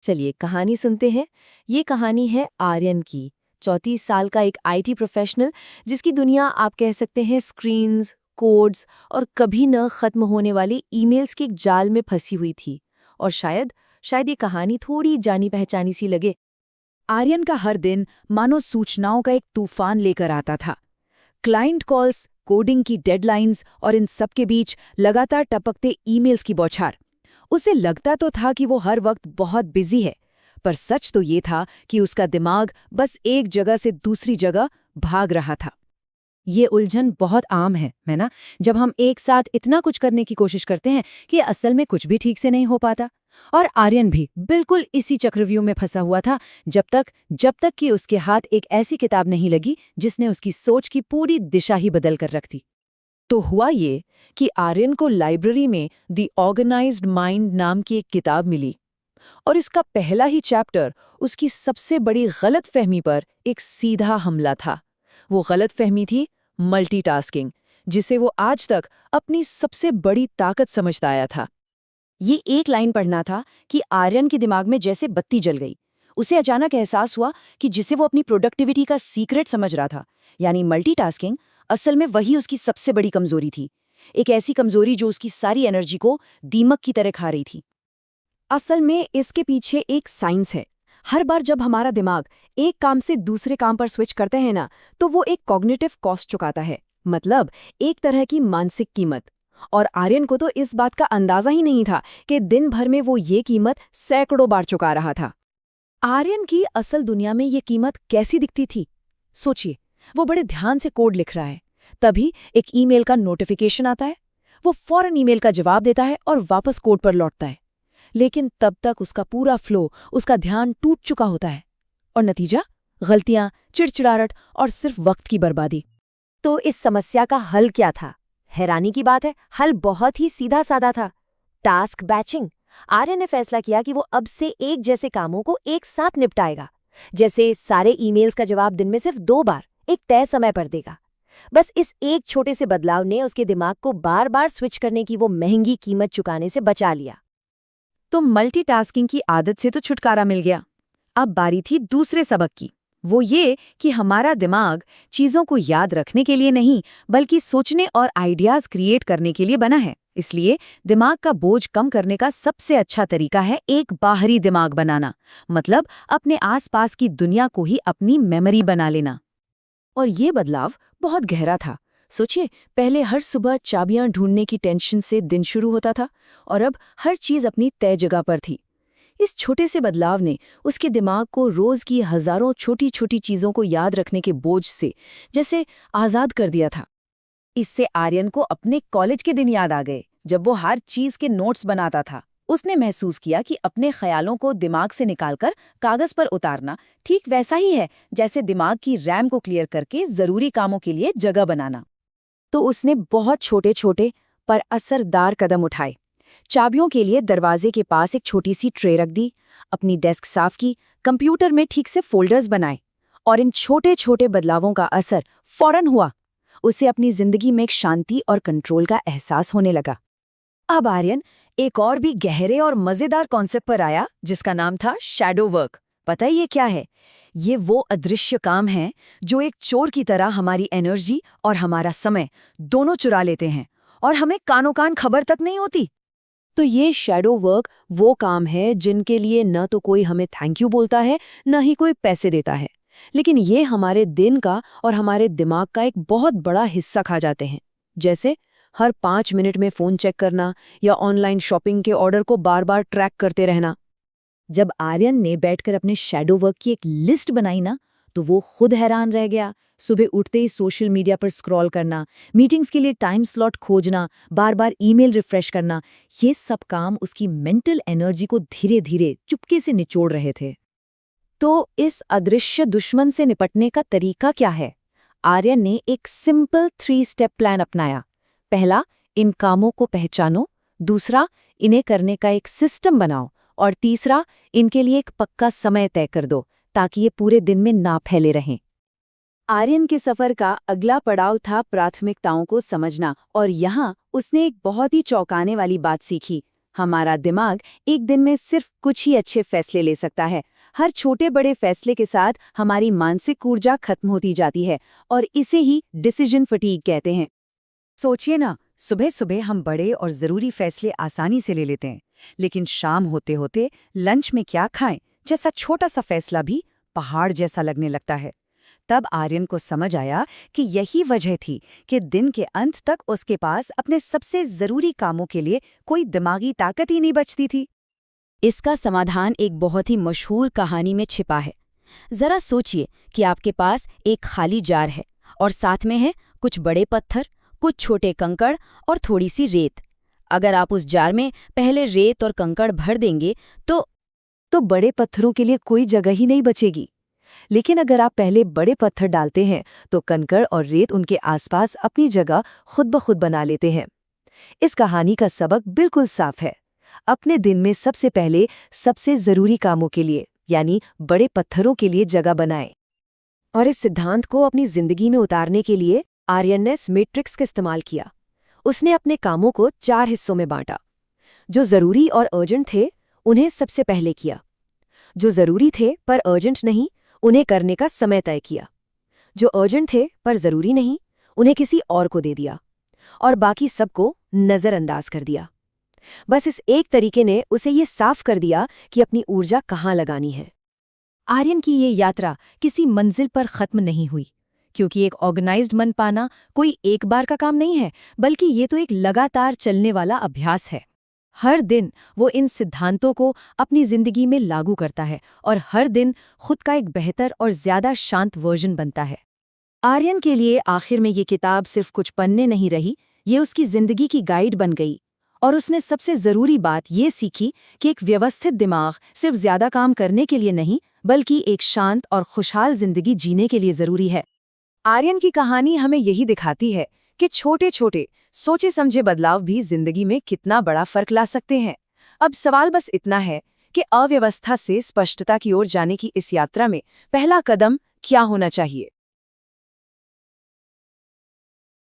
चलिए कहानी सुनते हैं। ये कहानी है आर्यन की। 34 साल का एक आईटी प्रोफेशनल जिसकी दुनिया आप कह सकते हैं स्क्रीन्स, कोड्स और कभी न खत्म होने वाले ईमेल्स के एक जाल में फंसी हुई थी। और शायद शायद ये कहानी थोड़ी जानी पहचानी सी लगे। आर्यन का हर दिन मानो सूचनाओं का एक तूफान लेकर आता था। क्लाइंट कॉल्स, कोडिंग की डेडलाइंस और इन सब के बीच लगातार टपकते ईमेल्स की बौछार। उसे लगता तो था कि वो हर वक्त बहुत बिजी है, पर सच तो ये था कि उसका दिमाग बस एक जगह से दूसरी जगह भाग रहा था। ये उलझन बहुत आम है ना? जब हम एक साथ इतना कुछ करने की कोशिश करते हैं कि असल में कुछ भी ठीक से नहीं हो पाता। और आर्यन भी बिल्कुल इसी चक्रव्यूह में फंसा हुआ था, जब तक कि उसके हाथ एक ऐसी किताब नहीं लगी जिसने उसकी सोच की पूरी दिशा ही बदल कर रख दी। तो हुआ ये कि आर्यन को लाइब्रेरी में द ऑर्गेनाइज्ड माइंड नाम की एक किताब मिली। और इसका पहला ही चैप्टर उसकी सबसे बड़ी गलतफहमी पर एक सीधा हमला था। वो गलतफहमी थी मल्टीटास्किंग, जिसे वो आज तक अपनी सबसे बड़ी ताकत समझता आया था। ये एक लाइन पढ़ना था कि आर्यन के दिमाग में जैसे बत्ती जल गई। उसे अचानक एहसास हुआ कि जिसे वो अपनी प्रोडक्टिविटी का सीक्रेट समझ रहा था, यानी मल्टीटास्किंग, असल में वही उसकी सबसे बड़ी कमजोरी थी। एक ऐसी कमजोरी जो उसकी सारी एनर्जी को दीमक की तरह खा रही थी। असल में इसके पीछे एक साइंस है। हर बार जब हमारा दिमाग एक काम से दूसरे काम पर स्विच करते हैं ना, तो वो एक कॉग्निटिव कॉस्ट चुकाता है, मतलब एक तरह की मानसिक कीमत। और आर्यन को तो इस बात का अंदाजा ही नहीं था कि दिन भर में वो ये कीमत सैकड़ों बार चुका रहा था। आर्यन की असल दुनिया में ये कीमत कैसी दिखती थी? सोचिए, वो बड़े ध्यान से कोड लिख रहा है, तभी एक ईमेल का नोटिफिकेशन आता है। वो फौरन ईमेल का जवाब देता है और वापस कोड पर लौटता है। लेकिन तब तक उसका पूरा फ्लो, उसका ध्यान टूट चुका होता है। और नतीजा? गलतियां, चिड़चिड़ाहट और सिर्फ वक्त की बर्बादी। तो इस समस्या का हल क्या था? हैरानी की बात है, हल बहुत ही सीधा साधा था। Task batching. आर्यन ने फैसला किया कि वो अब से एक जैसे कामों को एक साथ निपटाएगा। जैसे सारे ईमेल्स का जवाब दिन में सिर्फ 2 बार, एक तय समय पर देगा। बस इस एक छोटे से बदलाव ने उसके दिमाग को बार बार स्विच करने की वो महंगी कीमत चुकाने से बचा लिया। तो मल्टीटास्किंग की आदत से तो छुटकारा मिल गया। अब बारी थी दूसरे सबक की। वो ये कि हमारा दिमाग चीजों को याद रखने के लिए नहीं, बल्कि सोचने और आइडियाज क्रिएट करने के लिए बना है। इसलिए दिमाग का बोझ कम करने का सबसे अच्छा तरीका है एक बाहरी दिमाग बनाना, मतलब अपने आसपास की दुनिया को ही अपनी मेमोरी बना लेना। और ये बदलाव बहुत गहरा था। सोचिए, पहले हर सुबह चाबियां ढूंढने की टेंशन से दिन शुरू होता था, और अब हर चीज अपनी तय जगह पर थी। इस छोटे से बदलाव ने उसके दिमाग को रोज की हजारों छोटी छोटी चीजों को याद रखने के बोझ से जैसे आजाद कर दिया था। इससे आर्यन को अपने कॉलेज के दिन याद आ गए, जब वो हर चीज के नोट्स बनाता था। उसने महसूस किया कि अपने ख्यालों को दिमाग से निकालकर कागज पर उतारना ठीक वैसा ही है जैसे दिमाग की रैम को क्लियर करके जरूरी कामों के लिए जगह बनाना। तो उसने बहुत छोटे छोटे पर असरदार कदम उठाए। चाबियों के लिए दरवाजे के पास एक छोटी सी ट्रे रख दी, अपनी डेस्क साफ की, कंप्यूटर में ठीक से फोल्डर्स बनाए। और इन छोटे छोटे बदलावों का असर फौरन हुआ। उसे अपनी जिंदगी में एक शांति और कंट्रोल का एहसास होने लगा। अब आर्यन एक और भी गहरे और मजेदार कॉन्सेप्ट पर आया, जिसका नाम था शैडो वर्क। पता है ये क्या है? ये वो अदृश्य काम है जो एक चोर की तरह हमारी एनर्जी और हमारा समय दोनों चुरा लेते हैं, और हमें कानो कान खबर तक नहीं होती। तो ये शैडो वर्क वो काम है जिनके लिए न तो कोई हमें थैंक यू बोलता है, न ही कोई पैसे देता है, लेकिन ये हमारे दिन का और हमारे दिमाग का एक बहुत बड़ा हिस्सा खा जाते हैं। जैसे हर 5 मिनट में फोन चेक करना, या ऑनलाइन शॉपिंग के ऑर्डर को बार बार ट्रैक करते रहना। जब आर्यन ने बैठकर अपने शैडो वर्क की एक लिस्ट बनाई ना, तो वो खुद हैरान रह गया। सुबह उठते ही सोशल मीडिया पर स्क्रॉल करना, मीटिंग्स के लिए टाइम स्लॉट खोजना, बार बार ईमेल रिफ्रेश करना, ये सब काम उसकी मेंटल एनर्जी को धीरे धीरे चुपके से निचोड़ रहे थे। तो इस अदृश्य दुश्मन से निपटने का तरीका क्या है? आर्यन ने एक सिंपल 3 स्टेप प्लान अपनाया। पहला, इन कामों को पहचानो। दूसरा, इन्हें करने का एक सिस्टम बनाओ। और तीसरा, इनके लिए एक पक्का समय तय कर दो, ताकि ये पूरे दिन में ना फैले रहें। आर्यन के सफर का अगला पड़ाव था प्राथमिकताओं को समझना, और यहाँ उसने एक बहुत ही चौंकाने वाली बात सीखी। हमारा दिमाग एक दिन में सिर्फ कुछ ही अच्छे फैसले ले सकता है। हर छोटे बड़े फैसले के साथ हमारी मानसिक ऊर्जा खत्म होती जाती है और इसे ही डिसीजन फटीग कहते हैं। सोचिए ना, सुबह सुबह हम बड़े और ज़रूरी फैसले आसानी से ले लेते हैं, लेकिन शाम होते होते लंच में क्या खाएं जैसा छोटा सा फैसला भी पहाड़ जैसा लगने लगता है। तब आर्यन को समझ आया कि यही वजह थी कि दिन के अंत तक उसके पास अपने सबसे ज़रूरी कामों के लिए कोई दिमागी ताकत ही नहीं बचती थी। इसका समाधान एक बहुत ही मशहूर कहानी में छिपा है। ज़रा सोचिए कि आपके पास एक खाली जार है और साथ में है कुछ बड़े पत्थर, कुछ छोटे कंकड़ और थोड़ी सी रेत। अगर आप उस जार में पहले रेत और कंकड़ भर देंगे तो बड़े पत्थरों के लिए कोई जगह ही नहीं बचेगी। लेकिन अगर आप पहले बड़े पत्थर डालते हैं तो कंकड़ और रेत उनके आसपास अपनी जगह खुद ब खुद बना लेते हैं। इस कहानी का सबक बिल्कुल साफ है। अपने दिन में सबसे पहले सबसे ज़रूरी कामों के लिए यानी बड़े पत्थरों के लिए जगह बनाएं। और इस सिद्धांत को अपनी जिंदगी में उतारने के लिए आर्यन ने मैट्रिक्स का इस्तेमाल किया। उसने अपने कामों को 4 हिस्सों में बांटा। जो ज़रूरी और अर्जेंट थे उन्हें सबसे पहले किया। जो ज़रूरी थे पर अर्जेंट नहीं, उन्हें करने का समय तय किया। जो अर्जेंट थे पर ज़रूरी नहीं, उन्हें किसी और को दे दिया। और बाकी सबको नज़रअंदाज कर दिया। बस इस एक तरीके ने उसे ये साफ कर दिया कि अपनी ऊर्जा कहाँ लगानी है। आर्यन की ये यात्रा किसी मंजिल पर ख़त्म नहीं हुई, क्योंकि एक ऑर्गेनाइज्ड मन पाना कोई एक बार का काम नहीं है, बल्कि ये तो एक लगातार चलने वाला अभ्यास है। हर दिन वो इन सिद्धांतों को अपनी जिंदगी में लागू करता है और हर दिन खुद का एक बेहतर और ज्यादा शांत वर्जन बनता है। आर्यन के लिए आखिर में ये किताब सिर्फ कुछ पन्ने नहीं रही, ये उसकी जिंदगी की गाइड बन गई। और उसने सबसे ज़रूरी बात ये सीखी कि एक व्यवस्थित दिमाग सिर्फ ज्यादा काम करने के लिए नहीं, बल्कि एक शांत और खुशहाल जिंदगी जीने के लिए ज़रूरी है। आर्यन की कहानी हमें यही दिखाती है कि छोटे छोटे सोचे समझे बदलाव भी जिंदगी में कितना बड़ा फर्क ला सकते हैं। अब सवाल बस इतना है कि अव्यवस्था से स्पष्टता की ओर जाने की इस यात्रा में पहला कदम क्या होना चाहिए।